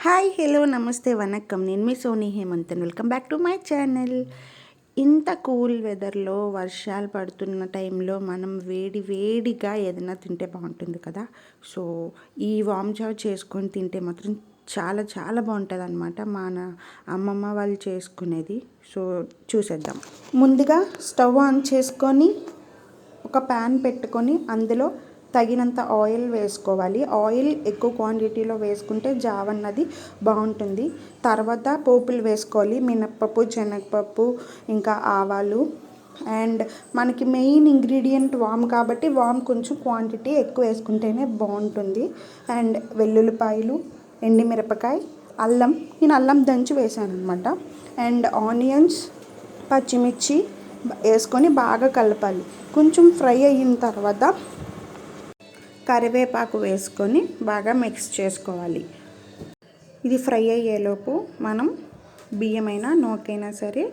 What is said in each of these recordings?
Hi hello నమస్తే వనక్కం నేను మీ Soni Hemanth welcome back to my channel. ఇంత కూల్ వెదర్లో వర్షాలు పడుతున్న టైంలో మనం వేడిగా ఏదైనా తింటే బాగుంటుంది కదా. సో ఈ వామ్ జావ్ చేసుకొని తింటే మాత్రం చాలా చాలా బాగుంటుంది అనమాట. అమ్మమ్మ వాళ్ళు చేసుకునేది. సో చూసేద్దాం. ముందుగా స్టవ్ ఆన్ చేసుకొని ఒక ప్యాన్ పెట్టుకొని అందులో తగినంత ఆయిల్ వేసుకోవాలి. ఆయిల్ ఎక్కువ క్వాంటిటీలో వేసుకుంటే జావ్ అన్నది బాగుంటుంది. తర్వాత పోపులు వేసుకోవాలి. మినప్పప్పు, శనగపప్పు, ఇంకా ఆవాలు. అండ్ మనకి మెయిన్ ఇంగ్రీడియంట్ వామ్ కాబట్టి వామ్ కొంచెం క్వాంటిటీ ఎక్కువ వేసుకుంటేనే బాగుంటుంది. అండ్ వెల్లుల్లిపాయలు, ఎండుమిరపకాయ, అల్లం. నేను అల్లం దంచి వేసాను అనమాట. అండ్ ఆనియన్స్, పచ్చిమిర్చి వేసుకొని బాగా కలపాలి. కొంచెం ఫ్రై అయిన తర్వాత కరివేపాకు వేసుకొని బాగా మిక్స్ చేసుకోవాలి. ఇది ఫ్రై అయ్యేలోపు మనం బియ్యమైనా నూకైనా సరే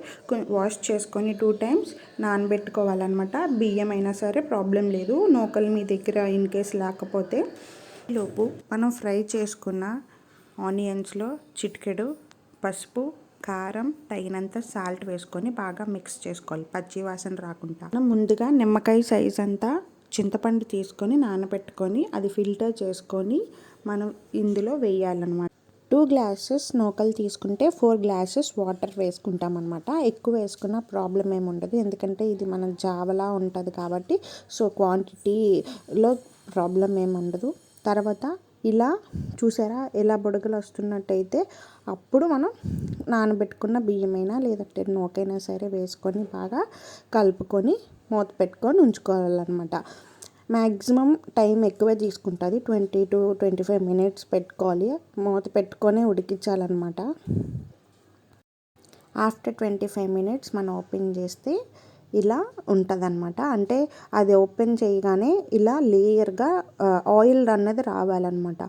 వాష్ చేసుకొని 2 times నానబెట్టుకోవాలన్నమాట. బియ్యం అయినా సరే ప్రాబ్లం లేదు, నూకలు మీ దగ్గర ఇన్ కేస్ లేకపోతే. లోపు మనం ఫ్రై చేసుకున్న ఆనియన్స్లో చిటికెడు పసుపు, కారం, తగినంత సాల్ట్ వేసుకొని బాగా మిక్స్ చేసుకోవాలి, పచ్చి వాసన రాకుండా. మనం ముందుగా నిమ్మకాయ సైజ్ అంతా చింతపండు తీసుకొని నానబెట్టుకొని అది ఫిల్టర్ చేసుకొని మనం ఇందులో వేయాలన్నమాట. 2 glasses నూకలు తీసుకుంటే 4 glasses వాటర్ వేసుకుంటాం అనమాట. ఎక్కువ వేసుకున్న ప్రాబ్లం ఏమి ఉండదు, ఎందుకంటే ఇది మన జావలా ఉంటుంది కాబట్టి. సో క్వాంటిటీలో ప్రాబ్లం ఏమి ఉండదు. తర్వాత ఇలా చూసారా ఎలా బుడగలు వస్తున్నట్టయితే అప్పుడు మనం నానబెట్టుకున్న బియ్యమైనా లేదంటే నూకైనా సరే వేసుకొని బాగా కలుపుకొని మూత పెట్టుకొని ఉంచుకోవాలన్నమాట. మ్యాక్సిమం టైం ఎక్కువే తీసుకుంటుంది, 20 to 25 minutes పెట్టుకోవాలి. మూత పెట్టుకొని ఉడికించాలన్నమాట. ఆఫ్టర్ 25 minutes మనం ఓపెన్ చేస్తే ఇలా ఉంటుందన్నమాట. అంటే అది ఓపెన్ చేయగానే ఇలా లేయర్గా ఆయిల్ అన్నది రావాలన్నమాట.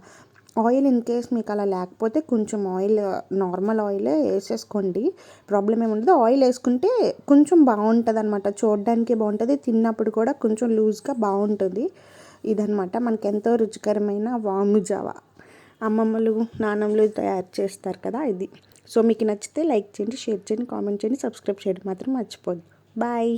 ఆయిల్ ఇన్ కేస్ మీకు అలా లేకపోతే కొంచెం ఆయిల్, నార్మల్ ఆయిలే వేసేసుకోండి, ప్రాబ్లం ఏమి ఉండదు. ఆయిల్ వేసుకుంటే కొంచెం బాగుంటుంది అనమాట, చూడడానికి బాగుంటుంది, తిన్నప్పుడు కూడా కొంచెం లూజ్గా బాగుంటుంది. ఇదనమాట మనకి ఎంతో రుచికరమైన వాము జావ. అమ్మమ్మలు, నాన్నమ్మలు తయారు చేస్తారు కదా ఇది. సో మీకు నచ్చితే లైక్ చేయండి, షేర్ చేయండి, కామెంట్ చేయండి, సబ్స్క్రైబ్ చేయడం మాత్రం మర్చిపోద్దు. బాయ్.